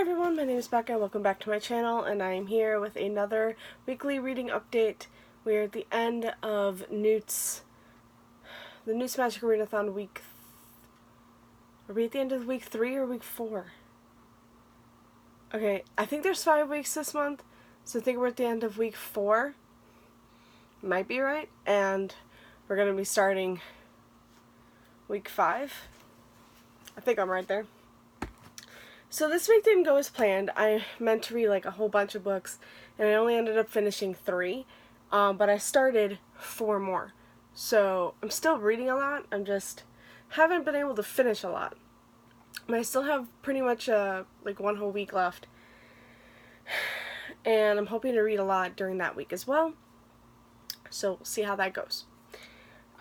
everyone, my name is Becca. Welcome back to my channel, and I am here with another weekly reading update. We are at the end of the Newt's Magic Readathon week. Are we at the end of week 3 or week 4? Okay, I think there's 5 weeks this month, so I think we're at the end of week 4. Might be right, and we're going to be starting week 5. I think I'm right there. So this week didn't go as planned. I meant to read like a whole bunch of books, and I only ended up finishing 3, but I started 4 more. So I'm still reading a lot. I'm just haven't been able to finish a lot. But I still have pretty much like 1 whole week left, and I'm hoping to read a lot during that week as well. So we'll see how that goes.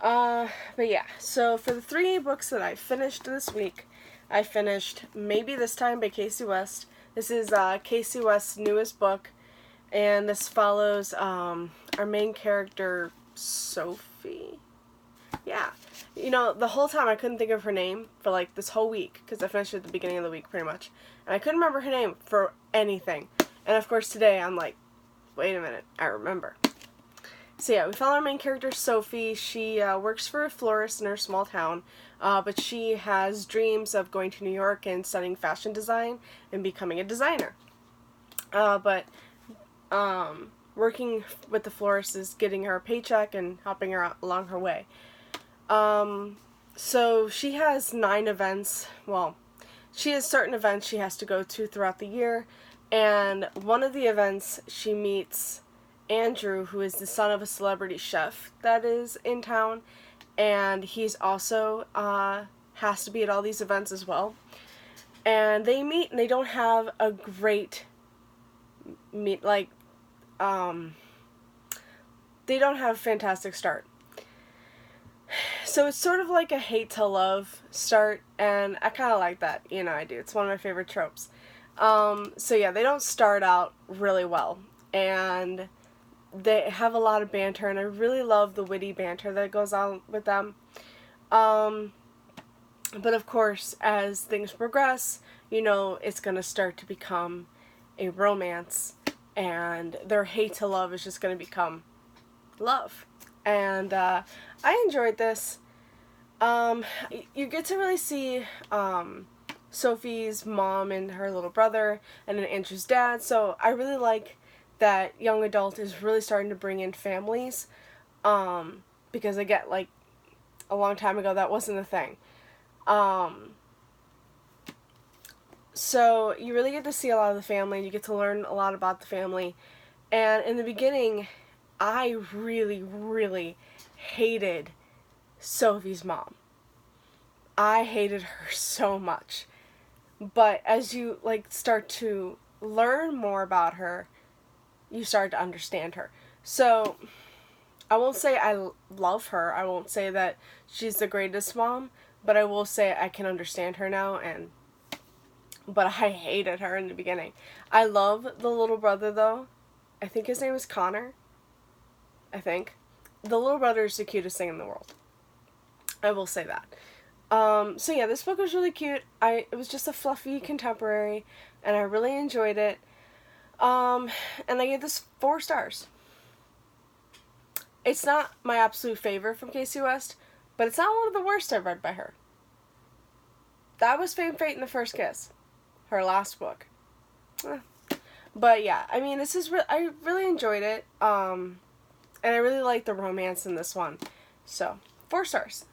But yeah, so for the 3 books that I finished this week, I finished Maybe This Time by Kasie West. This is Kasie West's newest book, and this follows our main character, Sophie. Yeah. You know, the whole time I couldn't think of her name for like this whole week, because I finished it at the beginning of the week pretty much, and I couldn't remember her name for anything. And of course today I'm like, wait a minute, I remember. So yeah, we follow our main character, Sophie. She works for a florist in her small town, but she has dreams of going to New York and studying fashion design and becoming a designer. But working with the florist is getting her a paycheck and helping her out along her way. So she has 9 events. Well, she has certain events she has to go to throughout the year, and one of the events she meets Andrew, who is the son of a celebrity chef that is in town, and he's also has to be at all these events as well. And they meet, and they don't have a great they don't have a fantastic start. So it's sort of like a hate to love start, and I kind of like that. You know, I do. It's one of my favorite tropes. So yeah, they don't start out really well, and they have a lot of banter, and I really love the witty banter that goes on with them. But of course, as things progress, you know, it's going to start to become a romance, and their hate to love is just going to become love. And I enjoyed this. You get to really see Sophie's mom and her little brother, and then Andrew's dad, so I really like that young adult is really starting to bring in families, because I get, like, a long time ago that wasn't a thing. So you really get to see a lot of the family, you get to learn a lot about the family, and in the beginning, I really, really hated Sophie's mom. I hated her so much, but as you, like, start to learn more about her, you start to understand her. So I won't say I love her. I won't say that she's the greatest mom, but I will say I can understand her now. But I hated her in the beginning. I love the little brother though. I think his name is Connor. I think the little brother is the cutest thing in the world. I will say that. So yeah, this book was really cute. It was just a fluffy contemporary, and I really enjoyed it. And I gave this 4 stars. It's not my absolute favorite from Kasie West, but it's not one of the worst I've read by her. That was Fame, Fate, and the First Kiss, her last book. But yeah, I mean, I really enjoyed it, and I really liked the romance in this one. So, 4 stars.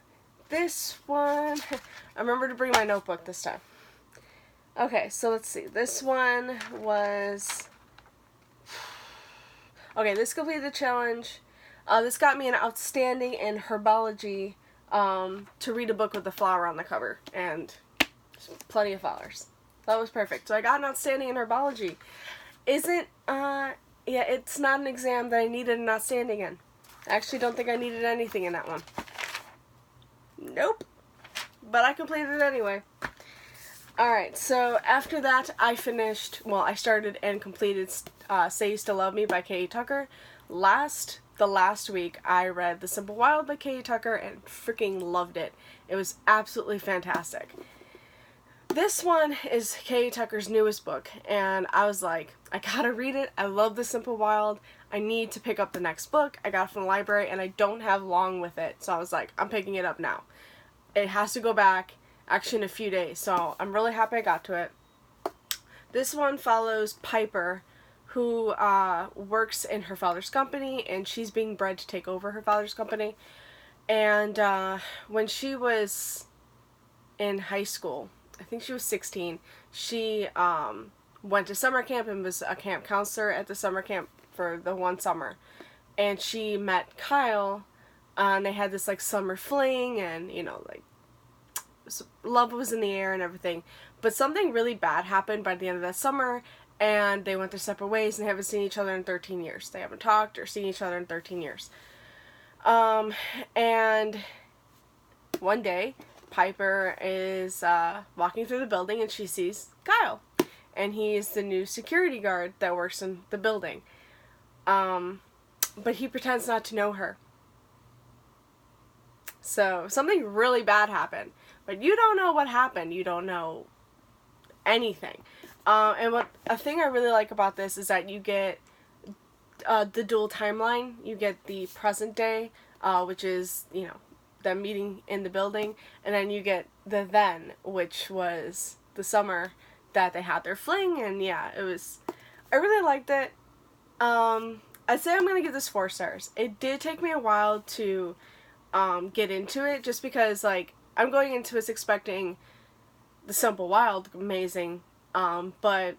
This one, I remember to bring my notebook this time. Okay, so let's see. This one was... Okay, this completed the challenge. This got me an outstanding in herbology, to read a book with a flower on the cover, and plenty of flowers. That was perfect. So I got an outstanding in herbology. Yeah, it's not an exam that I needed an outstanding in. I actually don't think I needed anything in that one. Nope. But I completed it anyway. Alright, so after that I started and completed Say You Still Love Me by K.A. Tucker. The last week I read The Simple Wild by K.A. Tucker and freaking loved it. It was absolutely fantastic. This one is Kay Tucker's newest book, and I was like, I gotta read it. I love The Simple Wild. I need to pick up the next book. I got it from the library, and I don't have long with it, so I was like, I'm picking it up now. It has to go back, actually, in a few days, so I'm really happy I got to it. This one follows Piper, who works in her father's company, and she's being bred to take over her father's company. And when she was in high school, I think she was 16, she went to summer camp and was a camp counselor at the summer camp for the one summer. And she met Kyle, and they had this like summer fling, and you know, like love was in the air and everything. But something really bad happened by the end of that summer, and they went their separate ways, and they haven't seen each other in 13 years. They haven't talked or seen each other in 13 years. And one day, Piper is walking through the building, and she sees Kyle. And he's the new security guard that works in the building. But he pretends not to know her. So, something really bad happened. But you don't know what happened. You don't know anything. And a thing I really like about this is that you get the dual timeline. You get the present day, which is, you know, them meeting in the building, and then you get the then, which was the summer that they had their fling. And yeah, I really liked it. I'd say I'm gonna give this 4 stars. It did take me a while to get into it, just because like I'm going into it expecting The Simple Wild, amazing, but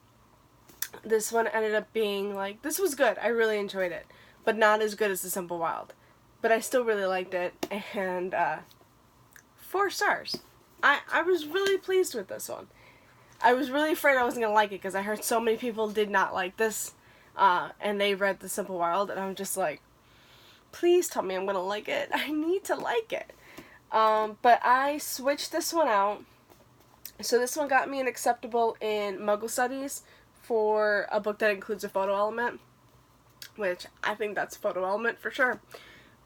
this one ended up being like, this was good. I really enjoyed it, but not as good as The Simple Wild. But I still really liked it, and 4 stars. I was really pleased with this one. I was really afraid I wasn't going to like it, because I heard so many people did not like this, and they read The Simple Wild, and I'm just like, please tell me I'm going to like it. I need to like it. But I switched this one out. So this one got me an acceptable in Muggle Studies for a book that includes a photo element, which I think that's a photo element for sure.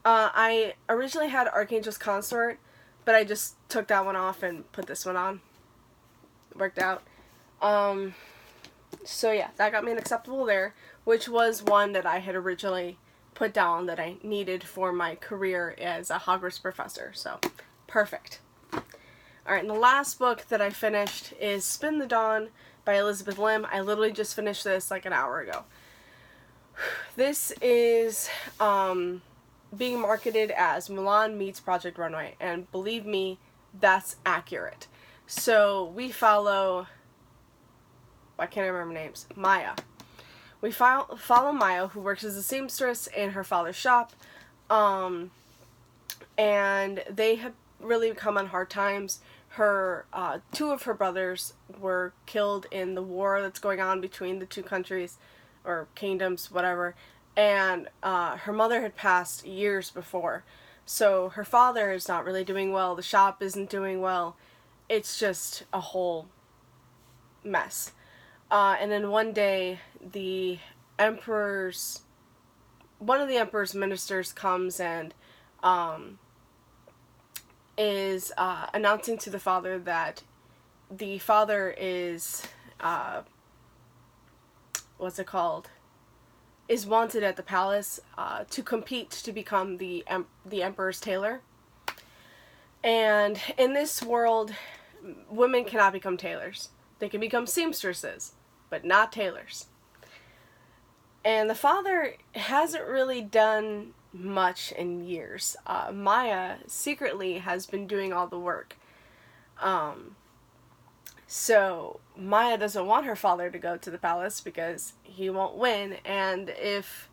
I originally had Archangel's Consort, but I just took that one off and put this one on. Worked out. So yeah, that got me an acceptable there, which was one that I had originally put down that I needed for my career as a Hogwarts professor. So, perfect. Alright, and the last book that I finished is Spin the Dawn by Elizabeth Lim. I literally just finished this like an hour ago. This is being marketed as Mulan meets Project Runway, and believe me, that's accurate. So we follow, I can't remember names, Maya. We follow Maya, who works as a seamstress in her father's shop, and they have really come on hard times. Her 2 of her brothers were killed in the war that's going on between the 2 countries, or kingdoms, whatever, and her mother had passed years before, so her father is not really doing well, the shop isn't doing well, it's just a whole mess. And then one day, one of the emperor's ministers comes and is announcing to the father that the father is is wanted at the palace to compete to become the emperor's tailor. And in this world, women cannot become tailors. They can become seamstresses, but not tailors. And the father hasn't really done much in years. Maya secretly has been doing all the work. So Maya doesn't want her father to go to the palace because he won't win, and if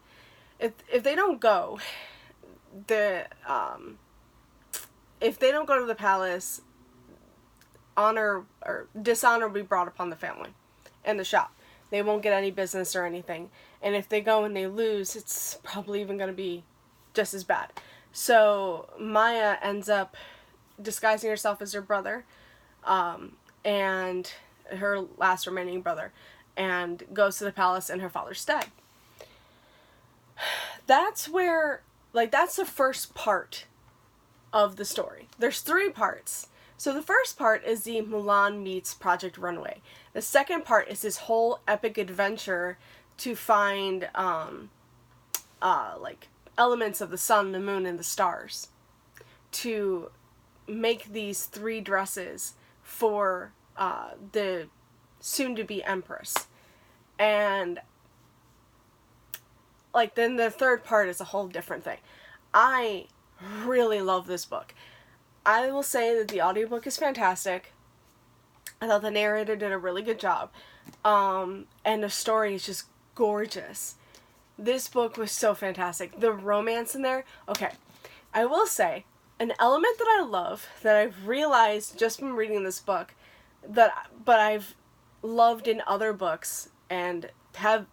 they don't go, if they don't go to the palace, honor or dishonor will be brought upon the family and the shop. They won't get any business or anything. And if they go and they lose, it's probably even going to be just as bad. So Maya ends up disguising herself as her brother, and her last remaining brother, and goes to the palace in her father's stead. That's where, like, that's the first part of the story. There's 3 parts. So the first part is the Mulan meets Project Runway. The second part is this whole epic adventure to find like elements of the sun, the moon, and the stars to make these 3 dresses for the soon-to-be Empress. And like then the third part is a whole different thing. I really love this book. I will say that the audiobook is fantastic. I thought the narrator did a really good job. And the story is just gorgeous. This book was so fantastic. The romance in there, okay. I will say, an element that I love, that I've realized just from reading this book, but I've loved in other books, and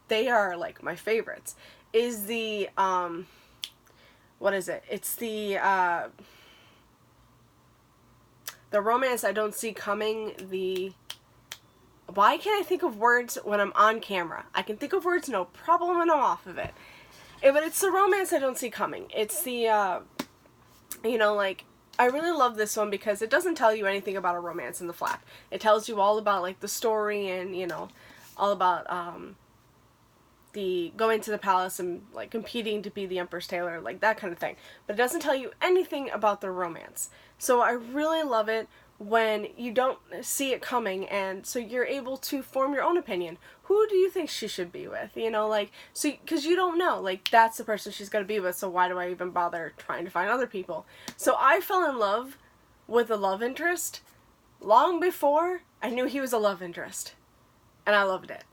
they are like my favorites, is the, what is it? It's the romance I don't see coming, why can't I think of words when I'm on camera? I can think of words no problem when I'm off of it. But it's the romance I don't see coming. It's the, you know, like, I really love this one because it doesn't tell you anything about a romance in the flap. It tells you all about, like, the story and, you know, all about, the going to the palace and, like, competing to be the Empress Tailor, like, that kind of thing. But it doesn't tell you anything about the romance. So I really love it when you don't see it coming, and so you're able to form your own opinion. Who do you think she should be with? You know, like, so, because you don't know, like, that's the person she's going to be with, so why do I even bother trying to find other people? So I fell in love with a love interest long before I knew he was a love interest. And I loved it.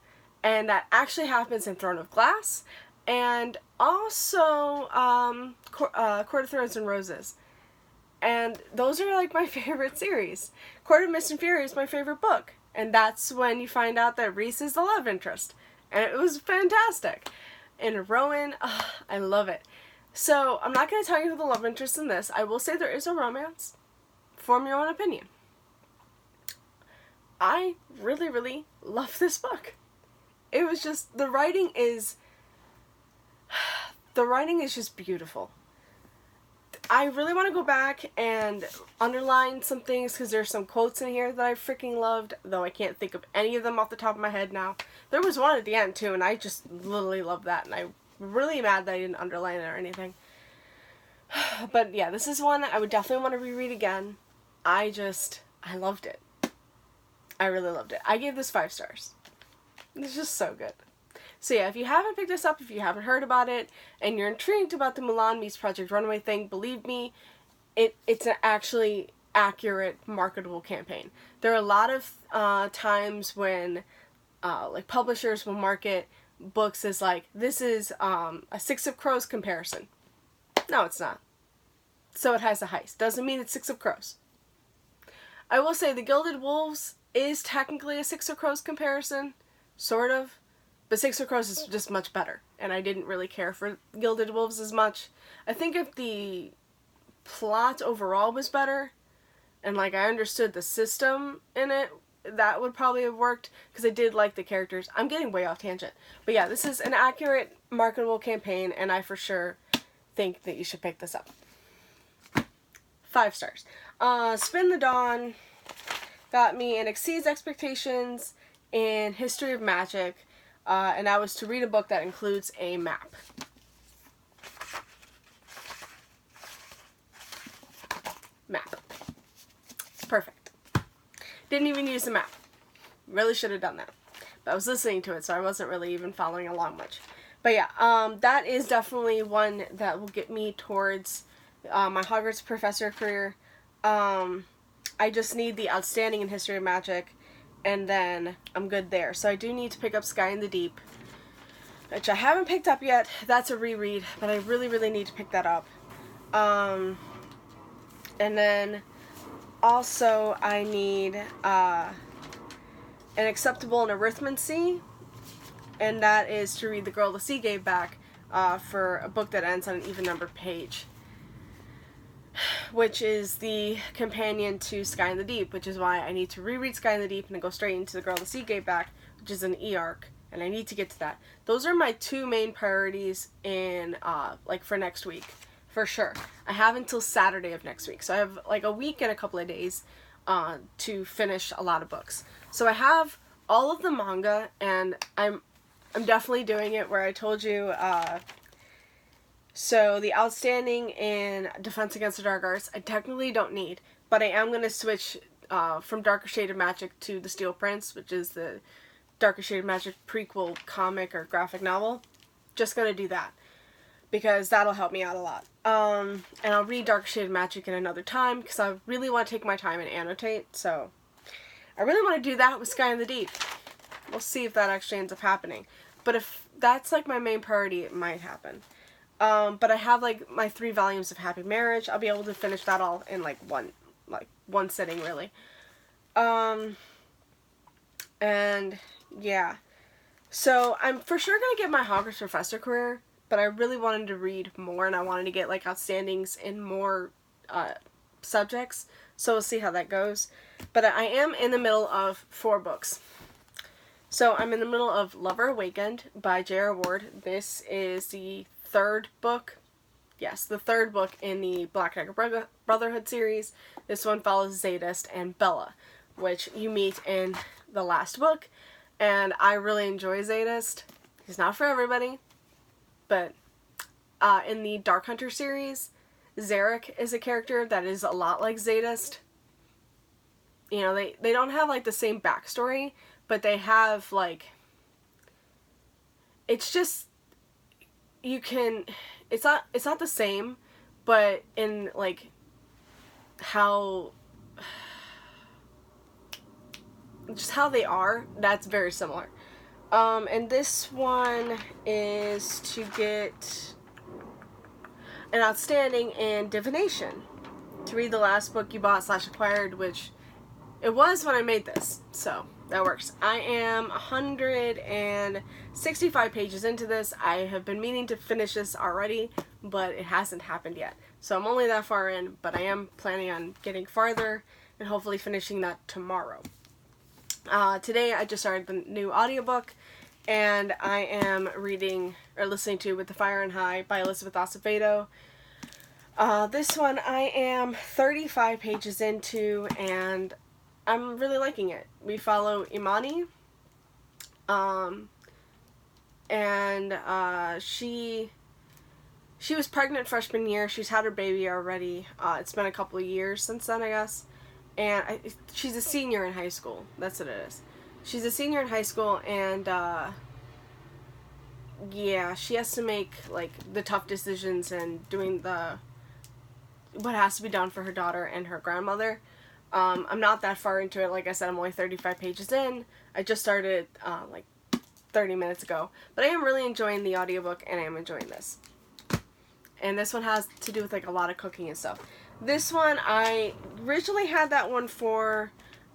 And that actually happens in Throne of Glass, and also Court of Thorns and Roses. And those are, like, my favorite series. Court of Mist and Fury is my favorite book. And that's when you find out that Rhys is the love interest. And it was fantastic. And Rowan, I love it. So, I'm not going to tell you who the love interest in this. I will say there is a romance. Form your own opinion. I really, really love this book. It was just, the writing is just beautiful. I really want to go back and underline some things because there's some quotes in here that I freaking loved, though I can't think of any of them off the top of my head now. There was one at the end too, and I just literally loved that, and I'm really mad that I didn't underline it or anything. But yeah, this is one I would definitely want to reread again. I loved it. I really loved it. I gave this 5 stars. It's just so good. So yeah, if you haven't picked this up, if you haven't heard about it, and you're intrigued about the Mulan meets Project Runway thing, believe me, it's an actually accurate, marketable campaign. There are a lot of times when like publishers will market books as like, this is a Six of Crows comparison. No, it's not. So it has a heist. Doesn't mean it's Six of Crows. I will say the Gilded Wolves is technically a Six of Crows comparison, sort of. But Six of Crows is just much better, and I didn't really care for Gilded Wolves as much. I think if the plot overall was better, and like I understood the system in it, that would probably have worked, because I did like the characters. I'm getting way off tangent. But yeah, this is an accurate, marketable campaign, and I for sure think that you should pick this up. 5 stars. Spin the Dawn got me an Exceeds Expectations in History of Magic. And that was to read a book that includes a map. Map. Perfect. Didn't even use the map. Really should have done that. But I was listening to it, so I wasn't really even following along much. But yeah, that is definitely one that will get me towards my Hogwarts professor career. I just need the Outstanding in History of Magic, and then I'm good there. So I do need to pick up Sky in the Deep, which I haven't picked up yet. That's a reread, but I really, really need to pick that up. And then also I need An Acceptable in Arithmancy, and that is to read The Girl the Sea Gave Back for a book that ends on an even-numbered page, which is the companion to Sky in the Deep, which is why I need to reread Sky in the Deep and then go straight into The Girl the Sea Gave Back, which is an e-arc, and I need to get to that. Those are my 2 main priorities in, like, for next week, for sure. I have until Saturday of next week, so I have, like, a week and a couple of days to finish a lot of books. So I have all of the manga, and I'm definitely doing it where I told you. So the Outstanding in Defense Against the Dark Arts, I technically don't need, but I am going to switch from Darker Shade of Magic to The Steel Prince, which is the Darker Shade of Magic prequel comic or graphic novel. Just going to do that, because that'll help me out a lot. And I'll read Darker Shade of Magic in another time, because I really want to take my time and annotate, so I really want to do that with Sky in the Deep. We'll see if that actually ends up happening. But if that's like my main priority, it might happen. But I have like my 3 volumes of Happy Marriage. I'll be able to finish that all in like one sitting, really. And yeah. So I'm for sure gonna get my Hogwarts Professor career, but I really wanted to read more, and I wanted to get like outstandings in more subjects. So we'll see how that goes. But I am in the middle of 4 books. So I'm in the middle of Lover Awakened by J.R. Ward. This is the 3rd book. Yes, the 3rd book in the Black Dagger Brotherhood series. This one follows Zadist and Bella, which you meet in the last book. And I really enjoy Zadist. He's not for everybody. But in the Dark Hunter series, Zarek is a character that is a lot like Zadist. You know, they don't have like the same backstory, but they have like, it's just, you can, it's not the same, but in like how, just how they are, that's very similar. And this one is to get an outstanding in divination, to read the last book you bought / acquired, which it was when I made this, so that works. I am 165 pages into this. I have been meaning to finish this already, but it hasn't happened yet. So I'm only that far in, but I am planning on getting farther and hopefully finishing that tomorrow. Today I just started the new audiobook, and I am reading or listening to With the Fire and High by Elizabeth Acevedo. This one I am 35 pages into, and I'm really liking it. We follow Imani, and she was pregnant freshman year. She's had her baby already. It's been a couple of years since then, I guess. And she's a senior in high school. That's what it is. She's a senior in high school, and yeah, she has to make like the tough decisions and doing what has to be done for her daughter and her grandmother. I'm not that far into it. Like I said, I'm only 35 pages in. I just started like 30 minutes ago. But I am really enjoying the audiobook, and I am enjoying this. And this one has to do with like a lot of cooking and stuff. This one, I originally had that one for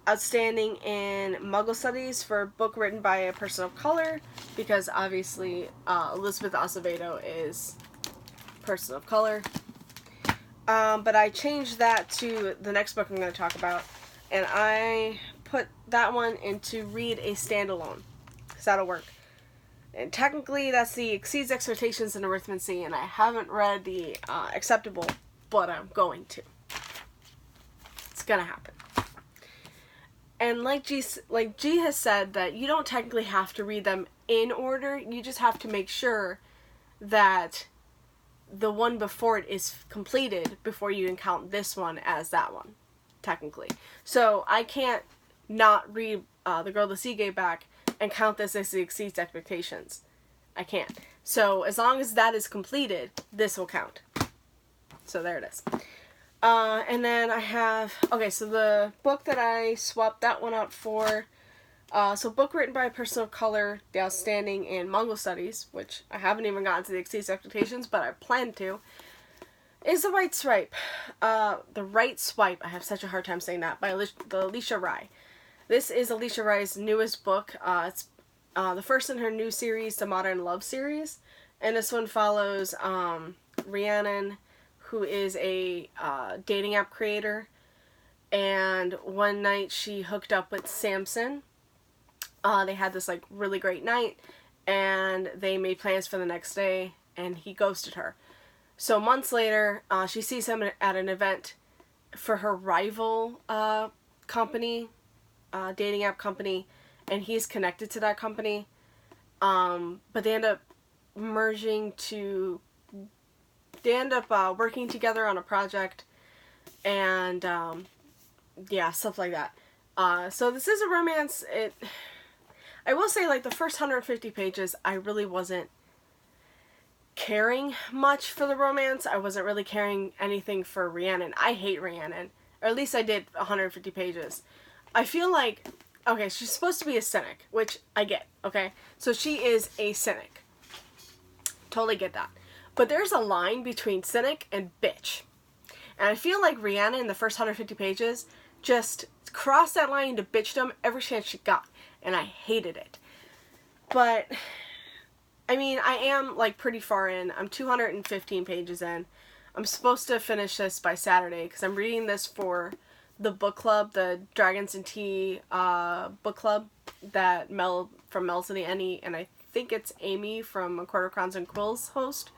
outstanding in Muggle Studies for a book written by a person of color, because obviously Elizabeth Acevedo is a person of color. But I changed that to the next book I'm going to talk about, and I put that one into read a standalone, because that'll work. And technically that's the Exceeds Expectations in Arithmancy, and I haven't read the Acceptable, but I'm going to. It's going to happen. And like G has said, that you don't technically have to read them in order, you just have to make sure that the one before it is completed before you can count this one as that one, technically. So I can't not read The Girl the Sea gave back and count this as the Exceeds Expectations. I can't. So as long as that is completed, this will count. So there it is. And then I have, okay, so the book that I swapped that one out for, so book written by a person of color, the outstanding in Mongol Studies, which I haven't even gotten to the Exceeds Expectations, but I plan to, is The Right Swipe. The Right Swipe, I have such a hard time saying that, by Alicia Rai. This is Alicia Rai's newest book. It's the first in her new series, the Modern Love series, and this one follows Rhiannon, who is a dating app creator, and one night she hooked up with Samson. They had this like really great night, and they made plans for the next day, and he ghosted her. So months later, she sees him at an event for her rival company, dating app company, and he's connected to that company. But they end up working together on a project, and yeah, stuff like that. So this is a romance. I will say, like, the first 150 pages, I really wasn't caring much for the romance. I wasn't really caring anything for Rhiannon. I hate Rhiannon. Or at least I did 150 pages. I feel like, okay, she's supposed to be a cynic, which I get, okay? So she is a cynic. Totally get that. But there's a line between cynic and bitch. And I feel like Rhiannon in the first 150 pages just crossed that line into bitchdom every chance she got. And I hated it. But I mean, I am, like, pretty far in. I'm 215 pages in. I'm supposed to finish this by Saturday, because I'm reading this for the book club, the Dragons and Tea book club that Mel from Mel's and the Any, and I think it's Amy from A Quarter Crowns and Quills host.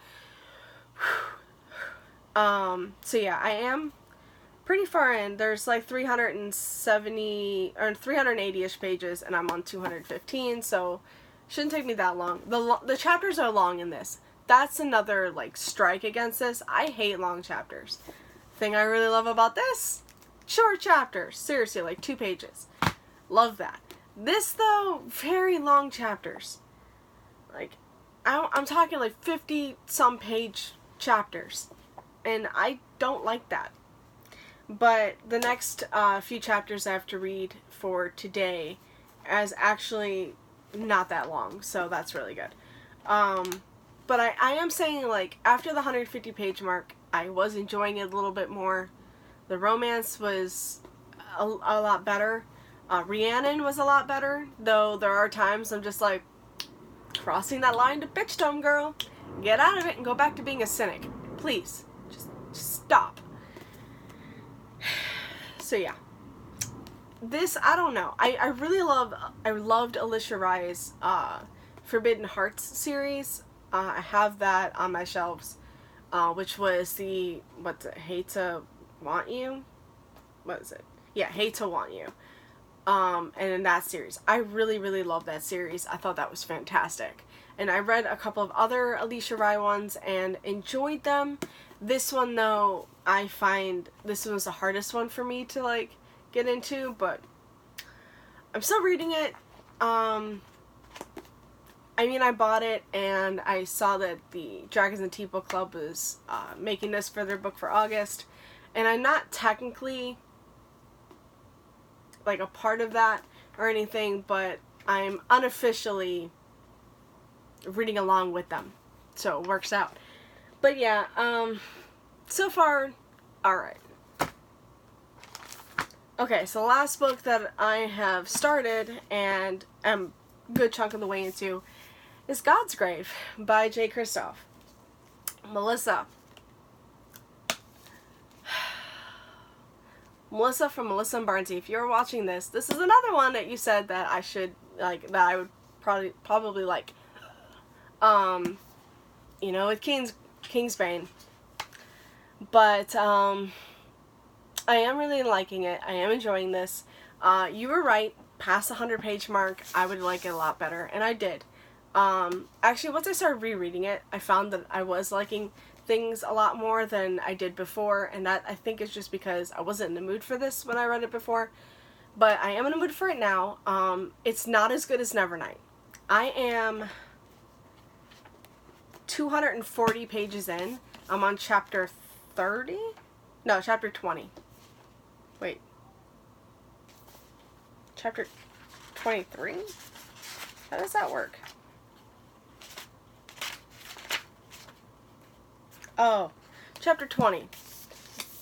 So yeah, I am pretty far in. There's like 370 or 380-ish pages, and I'm on 215, so shouldn't take me that long. The chapters are long in this. That's another, like, strike against this. I hate long chapters. Thing I really love about this, short chapters. Seriously, like 2 pages. Love that. This, though, very long chapters. Like, I'm talking like 50-some page chapters. And I don't like that. But the next few chapters I have to read for today is actually not that long, so that's really good. But I am saying, like, after the 150 page mark, I was enjoying it a little bit more. The romance was a lot better. Rhiannon was a lot better, though there are times I'm just like, crossing that line to bitchdom, girl. Get out of it and go back to being a cynic. Please. Just stop. So yeah. This, I don't know. I loved Alicia Rye's Forbidden Hearts series. I have that on my shelves, which was Hate to Want You? What is it? Yeah, Hate to Want You. And in that series, I really, really love that series. I thought that was fantastic. And I read a couple of other Alicia Rye ones and enjoyed them. This one, though, I find this was the hardest one for me to, like, get into, but I'm still reading it. I mean, I bought it, and I saw that the Dragons and Tea Book Club was making this for their book for August, and I'm not technically, like, a part of that or anything, but I'm unofficially reading along with them, so it works out. But yeah, so far, alright. Okay, so the last book that I have started and am a good chunk of the way into is God's Grave by Jay Kristoff. Melissa. Melissa from Melissa and Barnsey, if you're watching this, this is another one that you said that I should, like, that I would probably like. You know, with Kingsbane. But, I am really liking it. I am enjoying this. You were right. Past the 100-page mark, I would like it a lot better. And I did. Actually, once I started rereading it, I found that I was liking things a lot more than I did before. And that, I think, is just because I wasn't in the mood for this when I read it before. But I am in the mood for it now. It's not as good as Nevernight. I am 240 pages in. I'm on chapter 30? No, chapter 20. Wait. Chapter 23? How does that work? Oh, chapter 20.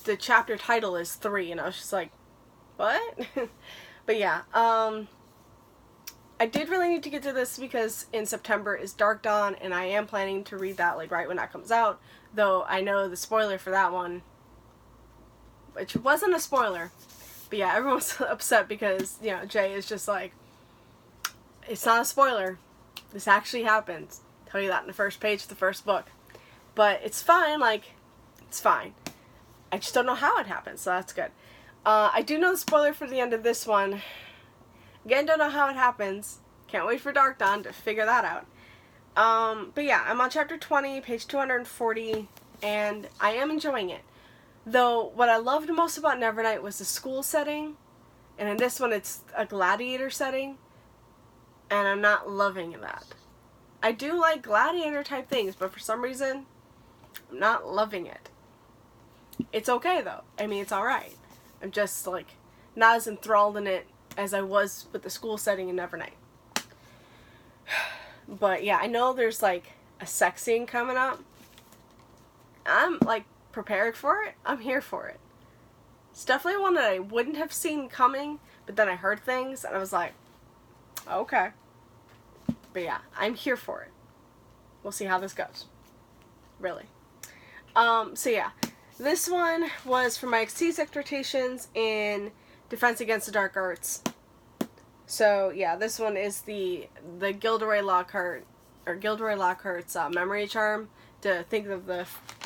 The chapter title is 3, and I was just like, what? But yeah, I did really need to get to this because in September is Dark Dawn, and I am planning to read that, like, right when that comes out. Though I know the spoiler for that one, which wasn't a spoiler. But yeah, everyone's upset because, you know, Jay is just like, it's not a spoiler. This actually happens. Tell you that in the first page of the first book. But it's fine, like, it's fine. I just don't know how it happens, so that's good. I do know the spoiler for the end of this one. Again, don't know how it happens. Can't wait for Dark Dawn to figure that out. But yeah, I'm on chapter 20, page 240, and I am enjoying it. Though, what I loved most about Nevernight was the school setting, and in this one it's a gladiator setting, and I'm not loving that. I do like gladiator type things, but for some reason, I'm not loving it. It's okay though. I mean, it's alright. I'm just, like, not as enthralled in it as I was with the school setting in Nevernight. But yeah, I know there's, like, a sex scene coming up. I'm, like, prepared for it. I'm here for it. It's definitely one that I wouldn't have seen coming, but then I heard things, and I was like, okay. But yeah, I'm here for it. We'll see how this goes. Really. So yeah. This one was for my Exceeds Expectations in Defense Against the Dark Arts. So yeah, this one is the Gilderoy Lockhart, or Gilderoy Lockhart's memory charm, to think of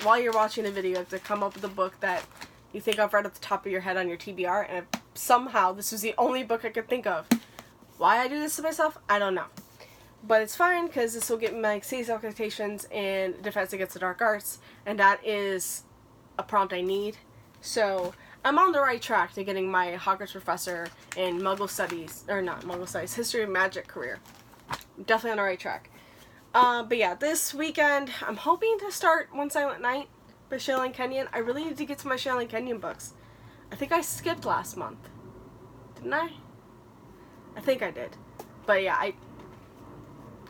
while you're watching the video, to come up with a book that you think of right at the top of your head on your TBR, and somehow this was the only book I could think of. Why I do this to myself, I don't know. But it's fine, because this will get me my Exceeds Expectations in Defense Against the Dark Arts, and that is a prompt I need. So I'm on the right track to getting my Hogwarts professor in Muggle Studies, or not Muggle Studies, History of Magic career. I'm definitely on the right track. But yeah, this weekend I'm hoping to start One Silent Night by Shaylin Kenyon. I really need to get to my Shaylin Kenyon books. I think I skipped last month. Didn't I? I think I did. But yeah,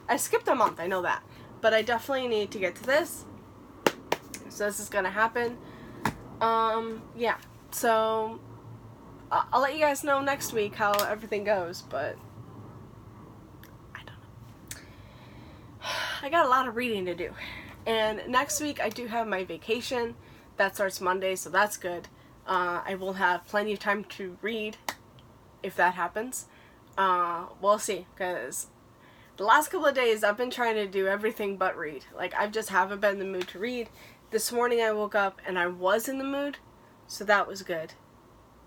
I skipped a month, I know that. But I definitely need to get to this. So this is gonna happen. Yeah. So I'll let you guys know next week how everything goes, but I don't know. I got a lot of reading to do. And next week I do have my vacation. That starts Monday, so that's good. I will have plenty of time to read if that happens. We'll see, because the last couple of days I've been trying to do everything but read. Like, I just haven't been in the mood to read. This morning I woke up and I was in the mood, so that was good.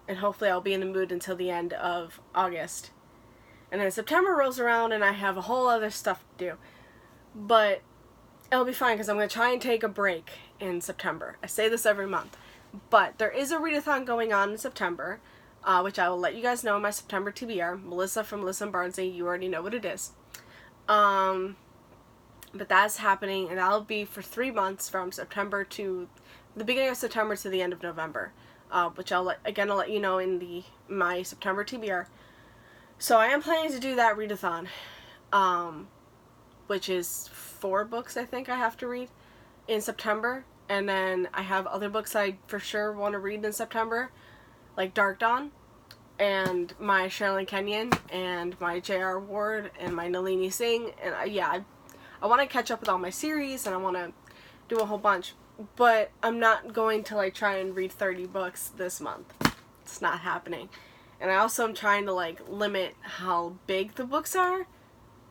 And hopefully I'll be in the mood until the end of August. And then September rolls around and I have a whole other stuff to do. But it'll be fine, because I'm going to try and take a break in September. I say this every month. But there is a readathon going on in September, which I will let you guys know in my September TBR. Melissa from Melissa and Barnsley, you already know what it is. But that's happening, and that'll be for 3 months, from September to the beginning of September to the end of November, which I'll let you know in my September TBR. So I am planning to do that readathon, which is 4 books I think I have to read in September, and then I have other books I for sure want to read in September, like Dark Dawn, and my Shaylin Kenyon, and my J.R. Ward, and my Nalini Singh, and I want to catch up with all my series, and I want to do a whole bunch, but I'm not going to, like, try and read 30 books this month. It's not happening. And I also am trying to, like, limit how big the books are,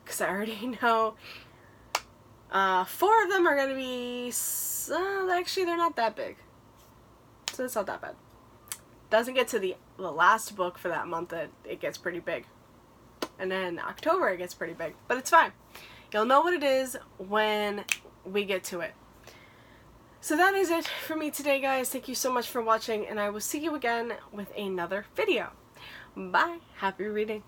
because I already know 4 of them are going to be, actually they're not that big, so it's not that bad. Doesn't get to the last book for that month that it gets pretty big. And then October it gets pretty big, but it's fine. You'll know what it is when we get to it. So that is it for me today, guys. Thank you so much for watching, and I will see you again with another video. Bye. Happy reading.